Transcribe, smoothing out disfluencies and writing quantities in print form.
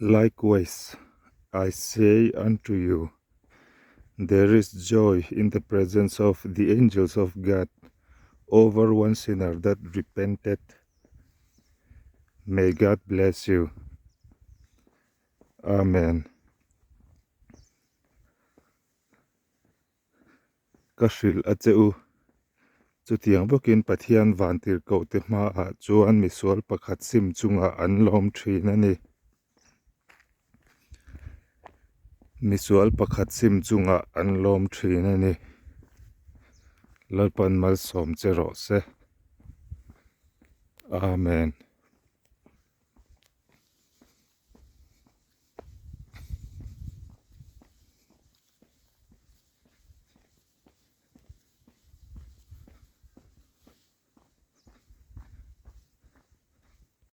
Likewise, I say unto you, there is joy in the presence of the angels of God over one sinner that repented. May God bless you. Amen. Kashil ateu chutiang bokin pathian vantir ko te ma a chuan misual pakhat sim chunga an lom thina ni. Misual pakhat sim chunga an lom thina ni. Lalpan mal som chero se. Amen.